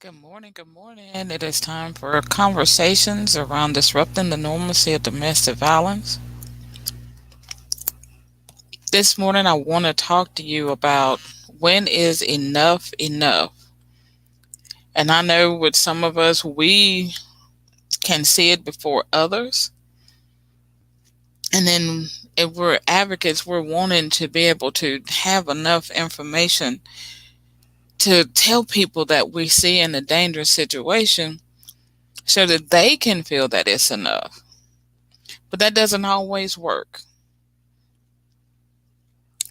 Good morning. Good morning. It is time for conversations around disrupting the normalcy of domestic violence. This morning, I want to talk to you about when is enough enough. And I know with some of us, we can see it before others. And then if we're advocates, we're wanting to be able to have enough information to tell people that we see in a dangerous situation so that they can feel that it's enough. But that doesn't always work.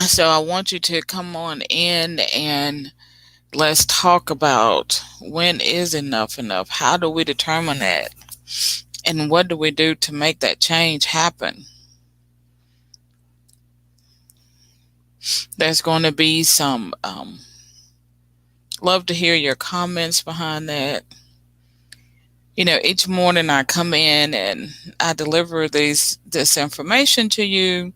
So I want you to come on in and let's talk about when is enough enough? How do we determine that? And what do we do to make that change happen? There's going to be some, love to hear your comments behind that. Each morning I come in and I deliver this information to you.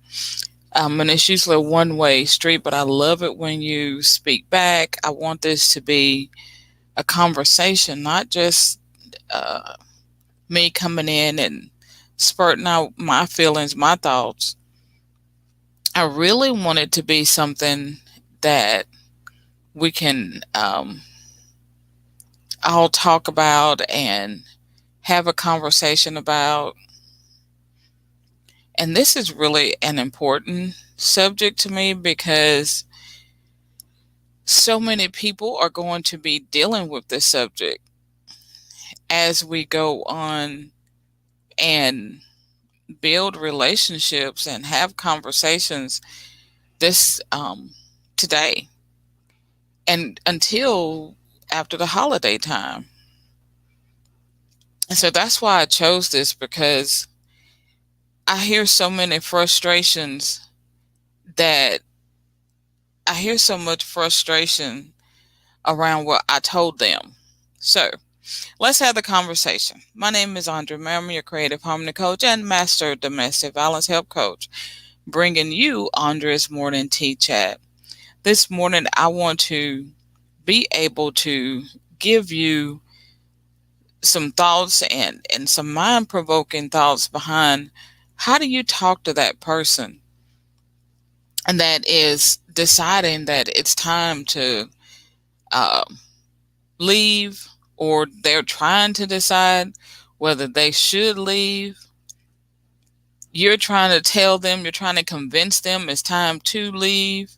And it's usually a one-way street, but I love it when you speak back. I want this to be a conversation, not just me coming in and spurting out my feelings, my thoughts. I really want it to be something that we can all talk about and have a conversation about. And this is really an important subject to me because so many people are going to be dealing with this subject as we go on and build relationships and have conversations this today and until after the holiday time. And so that's why I chose this, because I hear so many frustrations that I hear so much frustration around what I told them. So let's have the conversation. My name is Andrea Merriman, your creative harmony coach and master domestic violence help coach, bringing you Andrea's morning tea chat. This morning, I want to be able to give you some thoughts and some mind provoking thoughts behind how do you talk to that person and that is deciding that it's time to uh, leave, or they're trying to decide whether they should leave. You're trying to tell them, you're trying to convince them it's time to leave.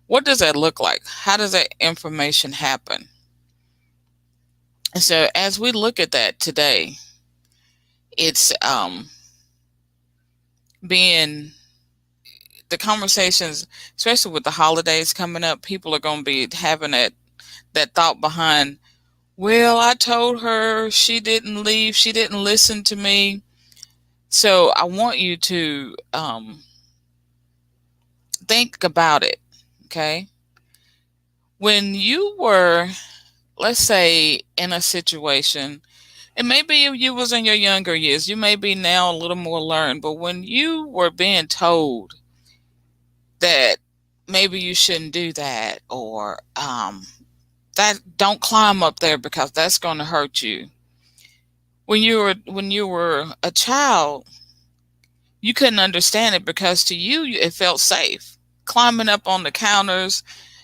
What does that look like? How does that information happen? And so as we look at that today, it's being the conversations, especially with the holidays coming up, people are going to be having that thought behind, well, I told her she didn't leave, she didn't listen to me. So I want you to think about it, okay? When you were, let's say, in a situation, and maybe you was in your younger years, you may be now a little more learned, but when you were being told that maybe you shouldn't do that, or that don't climb up there because that's going to hurt you. When you were a child, you couldn't understand it because to you it felt safe. Climbing up on the counters,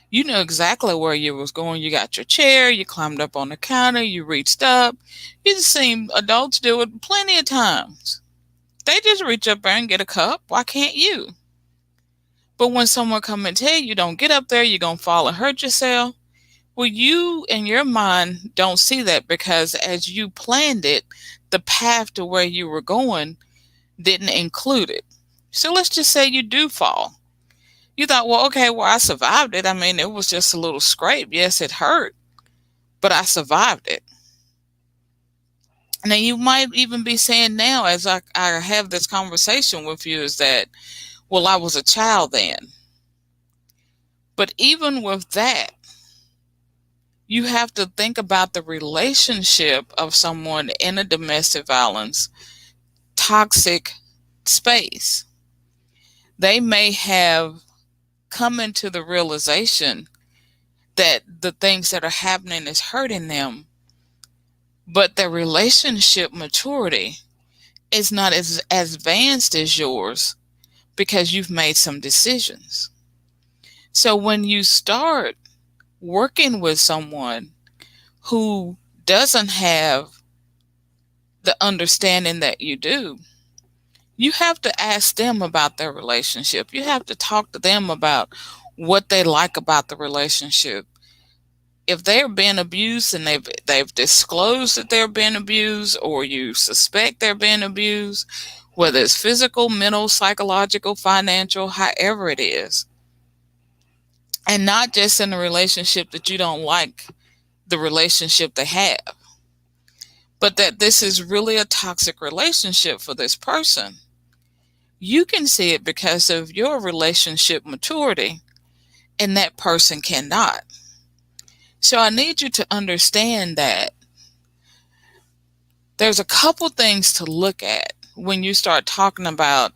you knew exactly where you was going. You got your chair, you climbed up on the counter, you reached up. You just seen adults do it plenty of times. They just reach up there and get a cup. Why can't you? But when someone come and tell you don't get up there, you're gonna fall and hurt yourself. Well, you in your mind don't see that because as you planned it, the path to where you were going didn't include it. So let's just say you do fall. You thought, well, okay, well, I survived it. I mean, it was just a little scrape. Yes, it hurt, but I survived it. Now, you might even be saying now, as I have this conversation with you, is that, well, I was a child then. But even with that, you have to think about the relationship of someone in a domestic violence, toxic space. They may have come into the realization that the things that are happening is hurting them, but their relationship maturity is not as advanced as yours because you've made some decisions. So when you start working with someone who doesn't have the understanding that you do, you have to ask them about their relationship. You have to talk to them about what they like about the relationship. If they're being abused and they've disclosed that they're being abused, or you suspect they're being abused, whether it's physical, mental, psychological, financial, however it is, and not just in a relationship that you don't like the relationship they have, but that this is really a toxic relationship for this person. You can see it because of your relationship maturity, and that person cannot. So I need you to understand that there's a couple things to look at when you start talking about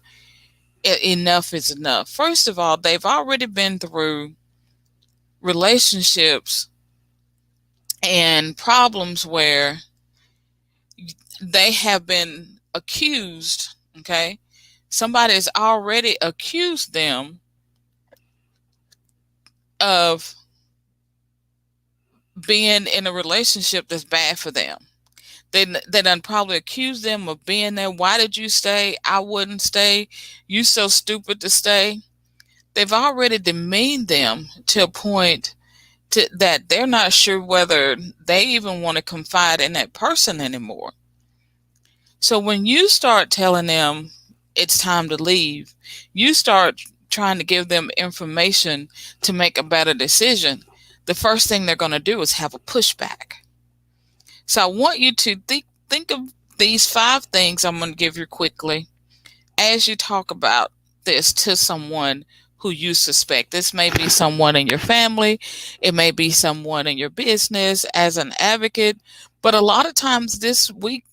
enough is enough. First of all, they've already been through relationships and problems where they have been accused, okay? Somebody has already accused them of being in a relationship that's bad for them. They done probably accused them of being there. Why did you stay? I wouldn't stay. You so stupid to stay. They've already demeaned them to a point that they're not sure whether they even want to confide in that person anymore. So when you start telling them it's time to leave, you start trying to give them information to make a better decision, the first thing they're going to do is have a pushback. So I want you to think of these 5 things I'm going to give you quickly as you talk about this to someone who you suspect. This may be someone in your family, it may be someone in your business as an advocate, but a lot of times this week,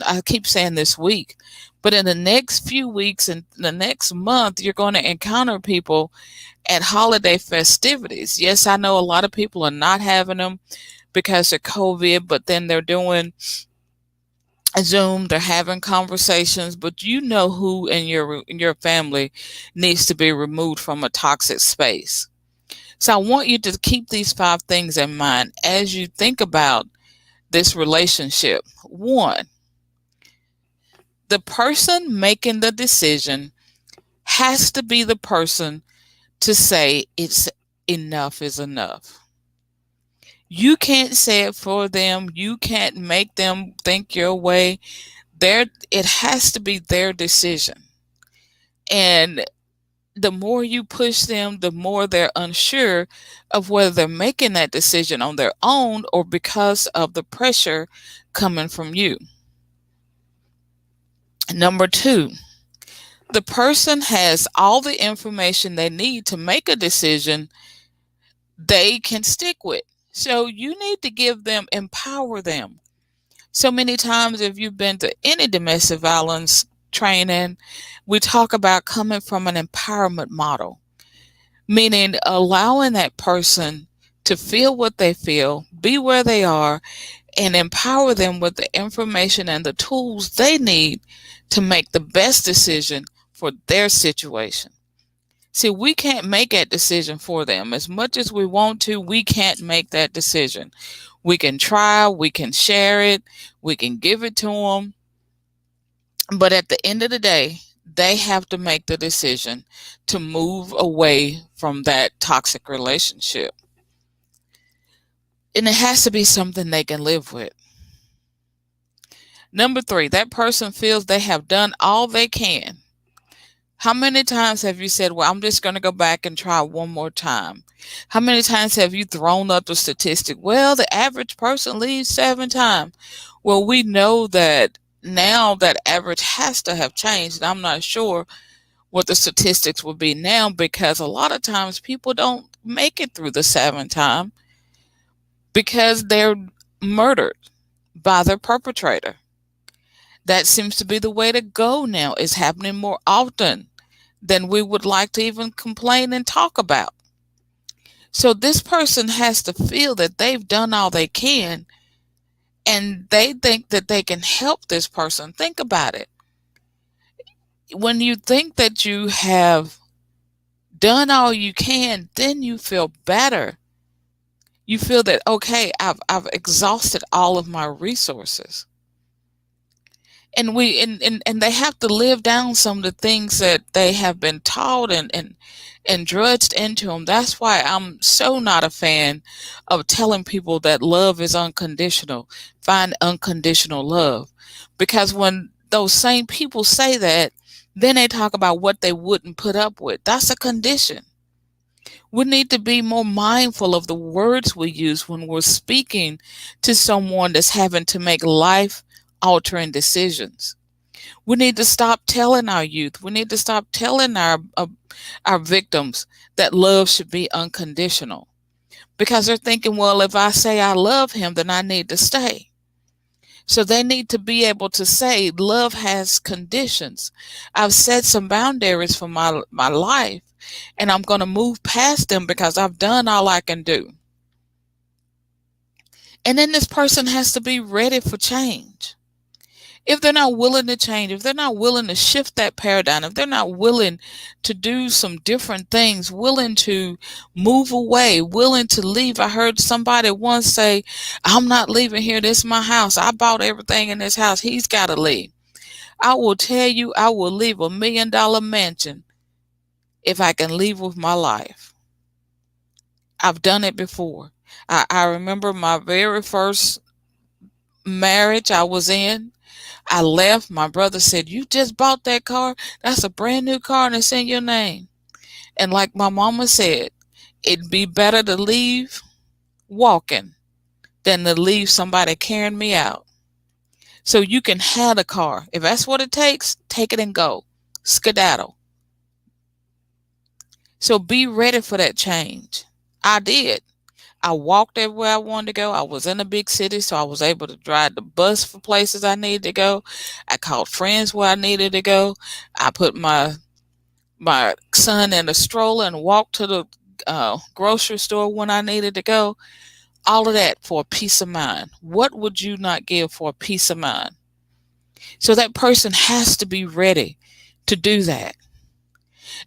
I keep saying this week, but in the next few weeks and the next month, you're going to encounter people at holiday festivities. Yes, I know a lot of people are not having them because of COVID, but then they're doing Zoom, they're having conversations, but you know who in your family needs to be removed from a toxic space. So I want you to keep these 5 things in mind as you think about this relationship. 1, the person making the decision has to be the person to say it's enough is enough. You can't say it for them. You can't make them think your way. It has to be their decision. And the more you push them, the more they're unsure of whether they're making that decision on their own or because of the pressure coming from you. Number 2, the person has all the information they need to make a decision they can stick with. So you need to empower them. So many times, if you've been to any domestic violence training, we talk about coming from an empowerment model, meaning allowing that person to feel what they feel, be where they are, and empower them with the information and the tools they need to make the best decision for their situation. See, we can't make that decision for them. As much as we want to, we can't make that decision. We can try, we can share it, we can give it to them. But at the end of the day, they have to make the decision to move away from that toxic relationship. And it has to be something they can live with. Number 3, that person feels they have done all they can. How many times have you said, well, I'm just going to go back and try one more time? How many times have you thrown up the statistic? Well, the average person leaves 7 times. Well, we know that now that average has to have changed. I'm not sure what the statistics will be now because a lot of times people don't make it through the 7th time because they're murdered by their perpetrator. That seems to be the way to go now. It's happening more often than we would like to even complain and talk about. So this person has to feel that they've done all they can, and they think that they can help this person. Think about it. When you think that you have done all you can, then you feel better. You feel that, okay, I've exhausted all of my resources. And and they have to live down some of the things that they have been taught and drudged into them. That's why I'm so not a fan of telling people that love is unconditional. Find unconditional love. Because when those same people say that, then they talk about what they wouldn't put up with. That's a condition. We need to be more mindful of the words we use when we're speaking to someone that's having to make life altering decisions. We need to stop telling our youth, we need to stop telling our victims that love should be unconditional, because they're thinking, well, if I say I love him, then I need to stay. So they need to be able to say love has conditions. I've set some boundaries for my life, and I'm going to move past them because I've done all I can do. And then this person has to be ready for change. If they're not willing to change, if they're not willing to shift that paradigm, if they're not willing to do some different things, willing to move away, willing to leave. I heard somebody once say, I'm not leaving here. This is my house. I bought everything in this house. He's got to leave. I will tell you, I will leave $1 million mansion if I can leave with my life. I've done it before. I remember my very first marriage I was in. I left. My brother said, you just bought that car? That's a brand new car and it's in your name. And like my mama said, it'd be better to leave walking than to leave somebody carrying me out. So you can have the car. If that's what it takes, take it and go. Skedaddle. So be ready for that change. I did. I walked everywhere I wanted to go. I was in a big city, so I was able to drive the bus for places I needed to go. I called friends where I needed to go. I put my son in a stroller and walked to the grocery store when I needed to go. All of that for a peace of mind. What would you not give for a peace of mind? So that person has to be ready to do that.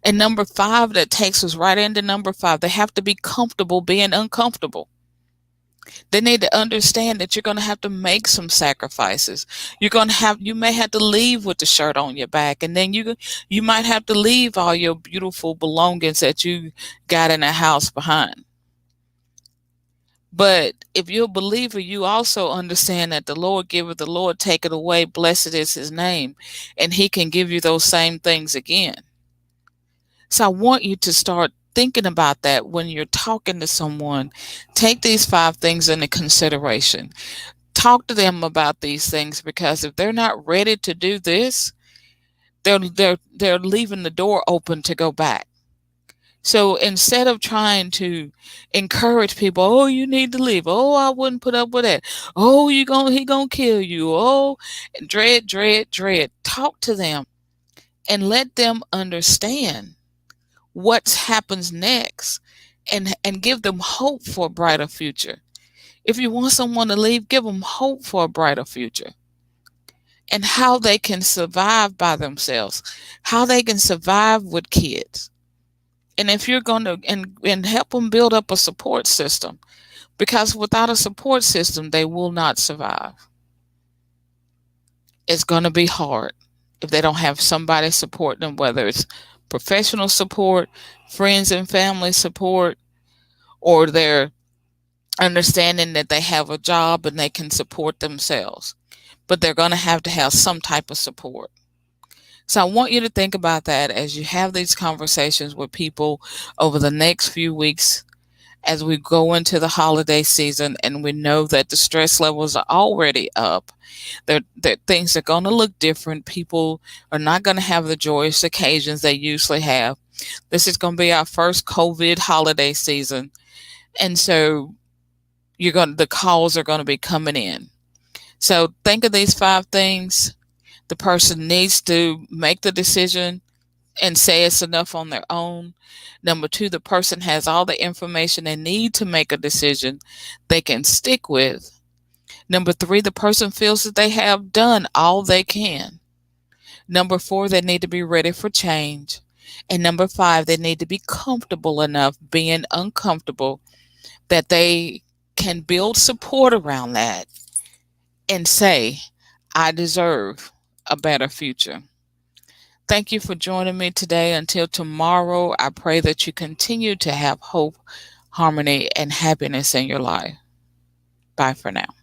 And number 5, that takes us right into number 5. They have to be comfortable being uncomfortable. They need to understand that you're going to have to make some sacrifices. You may have to leave with the shirt on your back, and then you might have to leave all your beautiful belongings that you got in the house behind. But if you're a believer, you also understand that the Lord giveth, the Lord taketh away, blessed is his name, and he can give you those same things again. So I want you to start thinking about that when you're talking to someone. Take these 5 things into consideration. Talk to them about these things, because if they're not ready to do this, they're leaving the door open to go back. So instead of trying to encourage people, oh, you need to leave. Oh, I wouldn't put up with that. Oh, he gonna kill you. Oh, dread. Talk to them and let them understand what happens next, and give them hope for a brighter future. If you want someone to leave, give them hope for a brighter future, and how they can survive by themselves, how they can survive with kids. And if you're going to and help them build up a support system, because without a support system, they will not survive. It's going to be hard if they don't have somebody supporting them, whether it's professional support, friends and family support, or they're understanding that they have a job and they can support themselves. But they're going to have some type of support. So I want you to think about that as you have these conversations with people over the next few weeks, as we go into the holiday season, and we know that the stress levels are already up. That things are going to look different. People are not going to have the joyous occasions they usually have. This is going to be our first COVID holiday season. And so the calls are going to be coming in. So think of these 5 things. The person needs to make the decision and say it's enough on their own. Number two, the person has all the information they need to make a decision they can stick with. Number three, the person feels that they have done all they can. Number four, they need to be ready for change. And number five, they need to be comfortable enough being uncomfortable that they can build support around that and say, I deserve a better future. Thank you for joining me today. Until tomorrow, I pray that you continue to have hope, harmony, and happiness in your life. Bye for now.